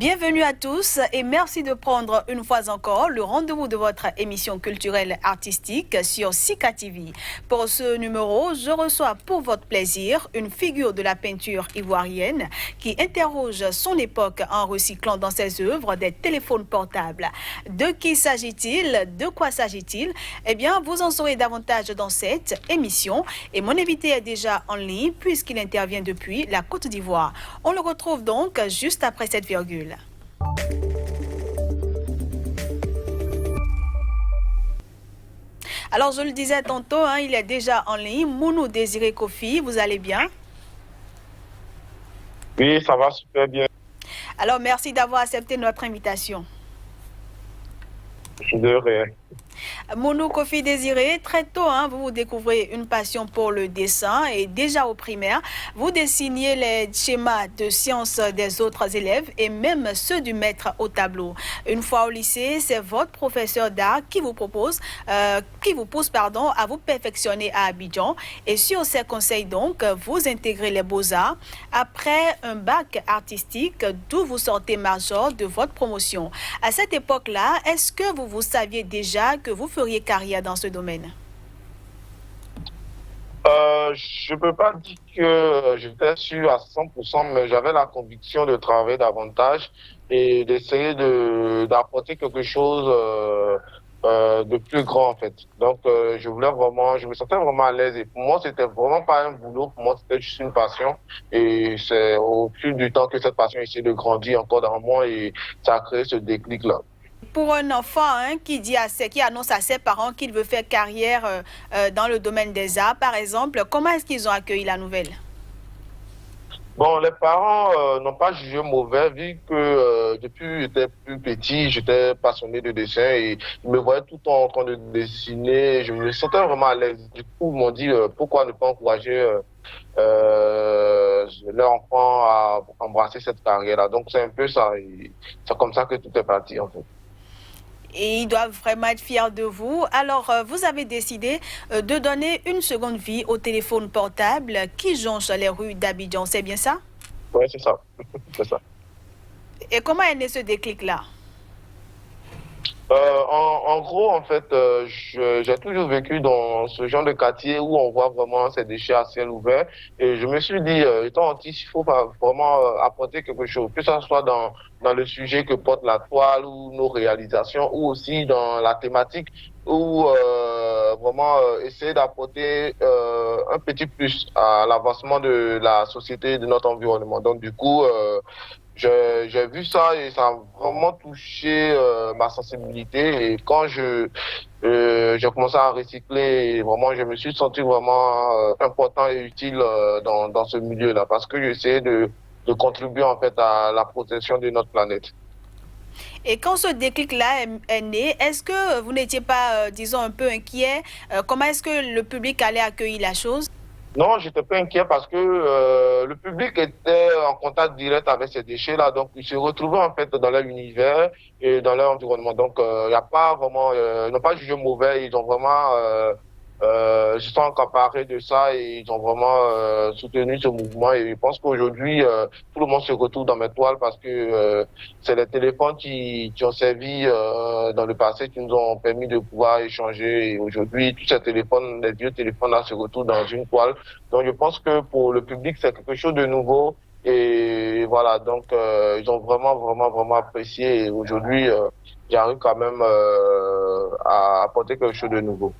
Bienvenue à tous et merci de prendre une fois encore le rendez-vous de votre émission culturelle artistique sur Sika TV. Pour ce numéro, je reçois pour votre plaisir une figure de la peinture ivoirienne qui interroge son époque en recyclant dans ses œuvres des téléphones portables. De qui s'agit-il? De quoi s'agit-il? Eh bien, vous en saurez davantage dans cette émission et mon invité est déjà en ligne puisqu'il intervient depuis la Côte d'Ivoire. On le retrouve donc juste après cette virgule. Alors, je le disais tantôt, il est déjà en ligne. Mounou Désiré Kofi, vous allez bien? Oui, ça va super bien. Alors, merci d'avoir accepté notre invitation. De rien. Mounou Kofi Désiré, très tôt, vous découvrez une passion pour le dessin et déjà au primaire, vous dessinez les schémas de sciences des autres élèves et même ceux du maître au tableau. Une fois au lycée, c'est votre professeur d'art qui vous pousse, à vous perfectionner à Abidjan. Et sur ses conseils donc, vous intégrez les beaux-arts après un bac artistique d'où vous sortez major de votre promotion. À cette époque-là, est-ce que vous saviez déjà que vous feriez carrière dans ce domaine? Je ne peux pas dire que j'étais sûr à 100%, mais j'avais la conviction de travailler davantage et d'essayer d'apporter quelque chose de plus grand en fait. Donc, je me sentais vraiment à l'aise et pour moi, c'était vraiment pas un boulot, pour moi, c'était juste une passion et c'est au fil du temps que cette passion essaie de grandir encore dans moi et ça a créé ce déclic-là. Pour un enfant qui annonce à ses parents qu'il veut faire carrière dans le domaine des arts, par exemple, comment est-ce qu'ils ont accueilli la nouvelle? Bon, les parents n'ont pas jugé mauvais vu que depuis que j'étais plus petit, j'étais passionné de dessin et ils me voyaient tout le temps en train de dessiner. Je me sentais vraiment à l'aise. Du coup, ils m'ont dit pourquoi ne pas encourager leur enfant à embrasser cette carrière-là. Donc, c'est un peu ça. Et c'est comme ça que tout est parti, en fait. Et ils doivent vraiment être fiers de vous. Alors, vous avez décidé de donner une seconde vie au téléphone portable qui jonche les rues d'Abidjan, c'est bien ça? Oui, c'est ça. C'est ça. Et comment est né ce déclic-là? En gros, en fait, j'ai toujours vécu dans ce genre de quartier où on voit vraiment ces déchets à ciel ouvert. Et je me suis dit, étant autiste, il faut vraiment apporter quelque chose, que ce soit dans le sujet que porte la toile ou nos réalisations, ou aussi dans la thématique, ou vraiment essayer d'apporter un petit plus à l'avancement de la société et de notre environnement. Donc, du coup, j'ai vu ça et ça a vraiment touché ma sensibilité. Et quand j'ai commencé à recycler, vraiment, je me suis senti vraiment important et utile dans ce milieu-là parce que j'essayais de contribuer en fait à la protection de notre planète. Et quand ce déclic-là est né, est-ce que vous n'étiez pas, disons, un peu inquiet? Comment est-ce que le public allait accueillir la chose? Non, j'étais pas inquiet parce que le public était en contact direct avec ces déchets-là, donc ils se retrouvaient en fait dans leur univers et dans leur environnement. Donc il y a pas vraiment, ils n'ont pas jugé mauvais, ils ont vraiment, se sont accaparés de ça et ils ont vraiment soutenu ce mouvement. Et je pense qu'aujourd'hui tout le monde se retrouve dans mes toiles parce que c'est les téléphones qui ont servi dans le passé, qui nous ont permis de pouvoir échanger. Et aujourd'hui, tous ces téléphones, les vieux téléphones-là se retrouvent dans une toile. Donc, je pense que pour le public, c'est quelque chose de nouveau. Et voilà, donc, ils ont vraiment, vraiment, vraiment apprécié. Et aujourd'hui, j'arrive quand même à apporter quelque chose de nouveau.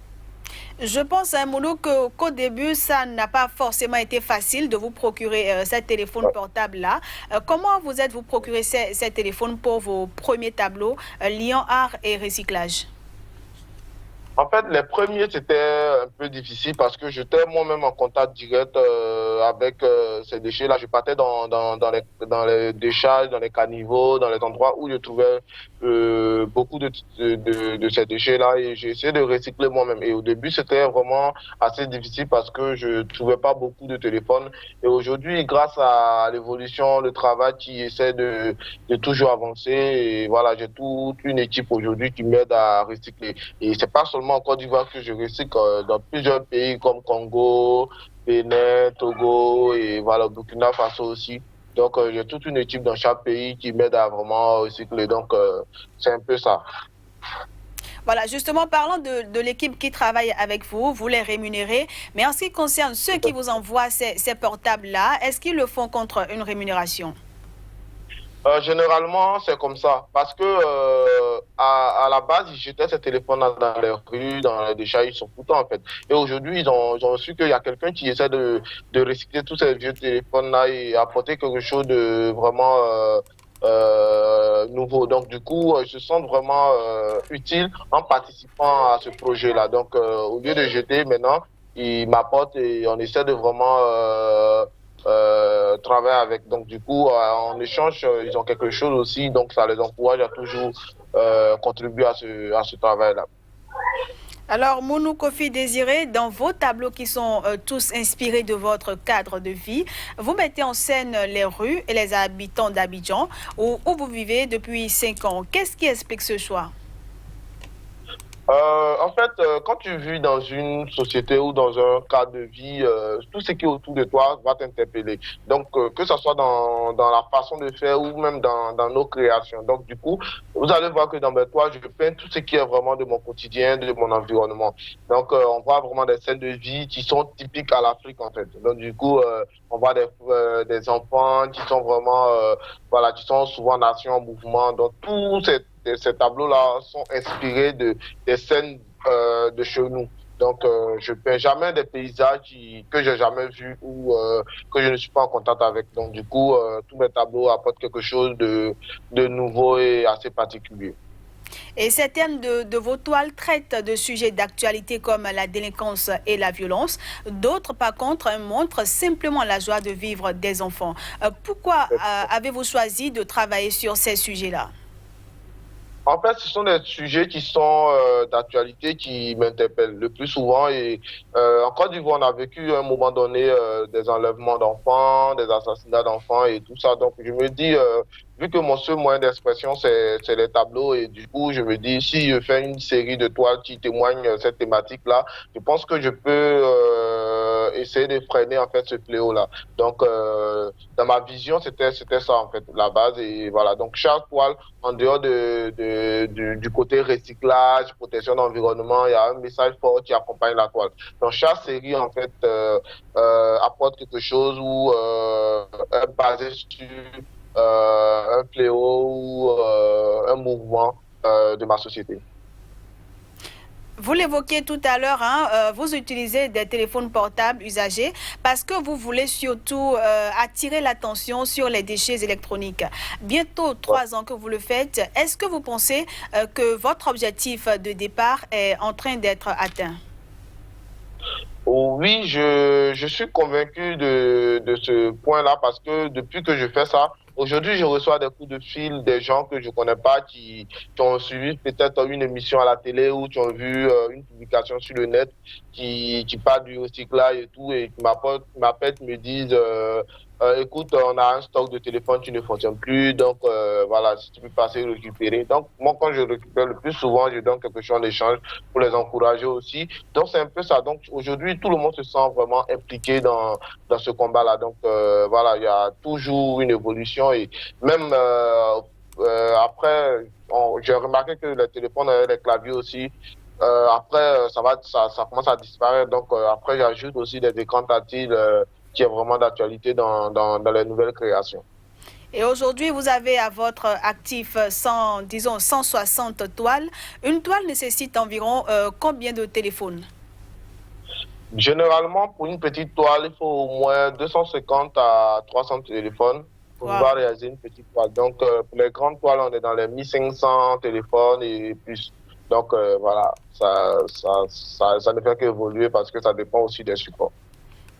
Je pense, Mounou, qu'au début, ça n'a pas forcément été facile de vous procurer ce téléphone portable-là. Comment vous êtes-vous procuré ces téléphones pour vos premiers tableaux, Lyon Art et Recyclage? En fait, les premiers, c'était un peu difficile parce que j'étais moi-même en contact direct avec ces déchets-là. Je partais dans les décharges, dans les caniveaux, dans les endroits où je trouvais beaucoup de ces déchets-là et j'ai essayé de recycler moi-même. Et au début, c'était vraiment assez difficile parce que je trouvais pas beaucoup de téléphones. Et aujourd'hui, grâce à l'évolution, le travail qui essaie de toujours avancer, et voilà, j'ai toute une équipe aujourd'hui qui m'aide à recycler. Et c'est pas seulement en Côte d'Ivoire que je recycle, dans plusieurs pays comme Congo, Bénin, Togo et voilà, Burkina Faso aussi. Donc, il y a toute une équipe dans chaque pays qui m'aide à vraiment recycler. Donc, c'est un peu ça. Voilà, justement, parlant de l'équipe qui travaille avec vous, vous les rémunérez. Mais en ce qui concerne ceux qui vous envoient ces portables-là, est-ce qu'ils le font contre une rémunération? Généralement, c'est comme ça. Parce que à la base, ils jetaient ces téléphones dans les rues, dans les déchets, ils sont foutants en fait. Et aujourd'hui, ils ont su qu'il y a quelqu'un qui essaie de recycler tous ces vieux téléphones-là et apporter quelque chose de vraiment nouveau. Donc du coup, ils se sentent vraiment utiles en participant à ce projet-là. Donc au lieu de jeter maintenant, ils m'apportent et on essaie de vraiment travailler avec. Donc du coup, en échange, ils ont quelque chose aussi, donc ça les encourage à toujours contribuer à ce travail-là. Alors, Mounou Kofi Désiré, dans vos tableaux qui sont tous inspirés de votre cadre de vie, vous mettez en scène les rues et les habitants d'Abidjan, où vous vivez depuis 5 ans. Qu'est-ce qui explique ce choix? En fait, quand tu vis dans une société ou dans un cadre de vie, tout ce qui est autour de toi va t'interpeller. Donc, que ce soit dans la façon de faire ou même dans nos créations. Donc, du coup, vous allez voir que dans mes toiles, je peins tout ce qui est vraiment de mon quotidien, de mon environnement. Donc, on voit vraiment des scènes de vie qui sont typiques à l'Afrique, en fait. Donc, du coup, on voit des enfants qui sont vraiment, voilà, qui sont souvent nation en mouvement. Donc, ces tableaux-là sont inspirés des scènes de chez nous. Donc, je ne peins jamais des paysages que j'ai jamais vus ou que je ne suis pas en contact avec. Donc, du coup, tous mes tableaux apportent quelque chose de nouveau et assez particulier. Et certaines de vos toiles traitent de sujets d'actualité comme la délinquance et la violence. D'autres, par contre, montrent simplement la joie de vivre des enfants. Pourquoi avez-vous choisi de travailler sur ces sujets-là? En fait, ce sont des sujets qui sont d'actualité qui m'interpellent le plus souvent. Et en Côte d'Ivoire, on a vécu à un moment donné des enlèvements d'enfants, des assassinats d'enfants et tout ça. Donc, je me dis, vu que mon seul moyen d'expression, c'est les tableaux, et du coup, je me dis, si je fais une série de toiles qui témoignent cette thématique-là, je pense que je peux essayer de freiner en fait ce fléau-là. Donc, dans ma vision, c'était ça en fait, la base. Et voilà, donc chaque toile, en dehors du côté recyclage, protection de l'environnement, il y a un message fort qui accompagne la toile. Donc chaque série, en fait, apporte quelque chose ou est basé sur un fléau ou un mouvement de ma société. Vous l'évoquiez tout à l'heure, hein, vous utilisez des téléphones portables usagés parce que vous voulez surtout attirer l'attention sur les déchets électroniques. Bientôt 3 ans que vous le faites, est-ce que vous pensez que votre objectif de départ est en train d'être atteint? Oui, je suis convaincu de ce point-là parce que depuis que je fais ça, aujourd'hui, je reçois des coups de fil des gens que je connais pas qui ont suivi peut-être une émission à la télé ou qui ont vu une publication sur le net qui parle du recyclage et tout et qui m'appellent, me disent écoute, on a un stock de téléphone qui ne fonctionne plus, donc voilà, si tu peux passer récupérer. Donc, moi, quand je récupère le plus souvent, je donne quelque chose en échange pour les encourager aussi. Donc, c'est un peu ça. Donc, aujourd'hui, tout le monde se sent vraiment impliqué dans ce combat-là. Donc, voilà, il y a toujours une évolution et même après, j'ai remarqué que les téléphones avaient les claviers aussi. Après, ça commence à disparaître. Donc, après, j'ajoute aussi des écrans tactiles qui est vraiment d'actualité dans les nouvelles créations. Et aujourd'hui, vous avez à votre actif disons 160 toiles. Une toile nécessite environ combien de téléphones? Généralement, pour une petite toile, il faut au moins 250 à 300 téléphones pour pouvoir Wow. réaliser une petite toile. Donc, pour les grandes toiles, on est dans les 1500 téléphones et plus. Donc, voilà, ça ne fait qu'évoluer parce que ça dépend aussi des supports.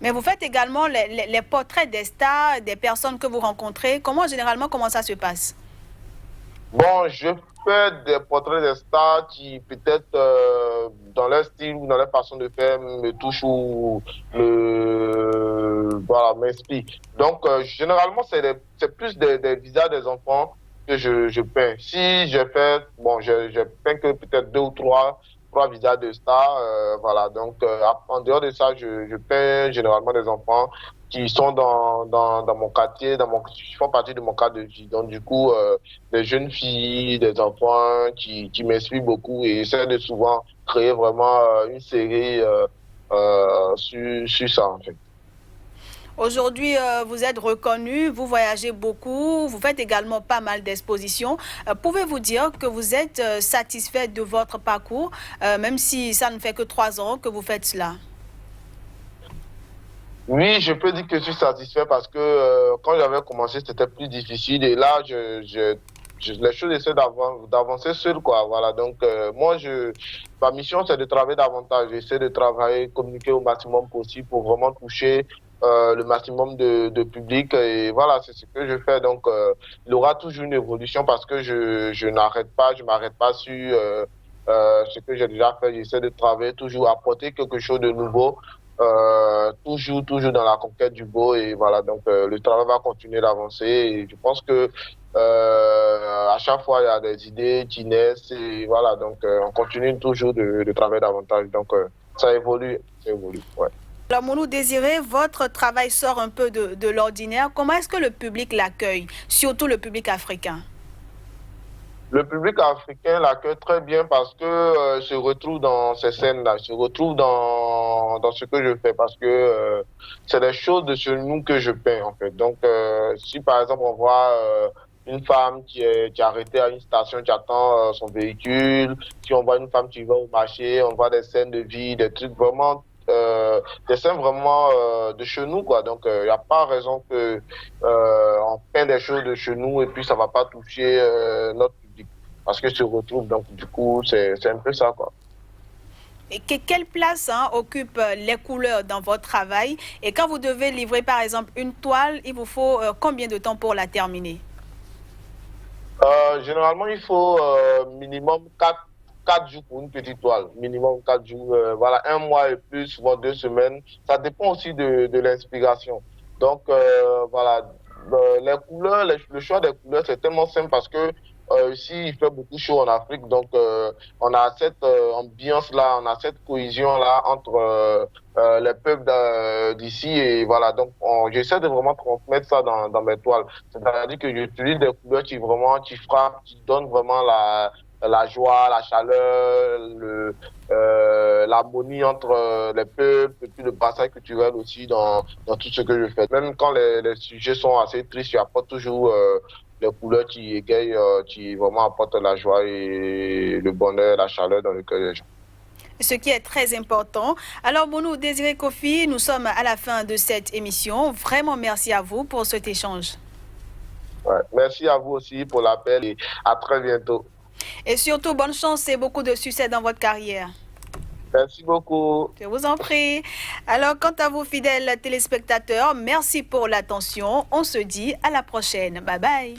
Mais vous faites également les portraits des stars, des personnes que vous rencontrez. Comment ça se passe? Bon, je fais des portraits des stars qui, peut-être, dans leur style ou dans leur façon de faire, me touchent ou voilà, m'inspirent. Donc, généralement, c'est plus des visages des enfants que je peins. Si je fais, bon, je peins que peut-être deux ou trois 3 visas de star. Voilà, donc en dehors de ça, je peins généralement des enfants qui sont dans mon quartier, qui font partie de mon cadre de vie. Donc du coup, des jeunes filles, des enfants qui m'inspirent beaucoup et essaient de souvent créer vraiment une série sur ça en fait. Aujourd'hui, vous êtes reconnu, vous voyagez beaucoup, vous faites également pas mal d'expositions. Pouvez-vous dire que vous êtes satisfait de votre parcours, même si ça ne fait que 3 ans que vous faites cela? Oui, je peux dire que je suis satisfait parce que quand j'avais commencé, c'était plus difficile et là, les choses essaient d'avancer seul, quoi. Voilà. Donc, ma mission, c'est de travailler davantage. J'essaie de travailler, communiquer au maximum possible pour vraiment toucher le maximum de public. Et voilà, c'est ce que je fais. Donc, il y aura toujours une évolution parce que je m'arrête pas sur ce que j'ai déjà fait. J'essaie de travailler toujours, apporter quelque chose de nouveau. Toujours dans la conquête du beau et voilà donc le travail va continuer d'avancer et je pense que à chaque fois il y a des idées qui naissent et voilà donc on continue toujours de travailler davantage donc ça évolue ouais. Alors, Mounou Désiré, votre travail sort un peu de l'ordinaire. Comment est-ce que le public l'accueille, surtout le public africain? Le public africain l'accueille très bien parce que se retrouve dans ces scènes-là, se retrouve dans ce que je fais parce que c'est des choses de chez nous que je peins en fait. Donc si par exemple on voit une femme qui est arrêtée à une station, qui attend son véhicule, si on voit une femme qui va au marché, on voit des scènes de vie, des trucs vraiment des scènes vraiment de chez nous quoi. Donc il n'y a pas raison que on peint des choses de chez nous et puis ça va pas toucher notre parce que se retrouve donc du coup c'est un peu ça quoi. Et quelle place occupent les couleurs dans votre travail? Et quand vous devez livrer par exemple une toile, il vous faut combien de temps pour la terminer? Généralement il faut minimum 4 jours pour une petite toile, minimum 4 jours, voilà, 1 mois et plus, souvent 2 semaines. Ça dépend aussi de l'inspiration. Donc voilà, les couleurs, le choix des couleurs c'est tellement simple parce que ici, il fait beaucoup chaud en Afrique, donc on a cette ambiance-là, on a cette cohésion-là entre les peuples d'ici et voilà. Donc, j'essaie de vraiment transmettre ça dans mes toiles. C'est-à-dire que j'utilise des couleurs qui frappent, qui donnent vraiment la joie, la chaleur, l'harmonie entre les peuples et puis le passage culturel aussi dans tout ce que je fais. Même quand les sujets sont assez tristes, je apporte toujours les couleurs qui égayent, qui vraiment apportent la joie et le bonheur, la chaleur dans le cœur des gens. Ce qui est très important. Alors, Mounou Désiré Kofi, nous sommes à la fin de cette émission. Vraiment, merci à vous pour cet échange. Ouais. Merci à vous aussi pour l'appel et à très bientôt. Et surtout, bonne chance et beaucoup de succès dans votre carrière. Merci beaucoup. Je vous en prie. Alors, quant à vous, fidèles téléspectateurs, merci pour l'attention. On se dit à la prochaine. Bye bye.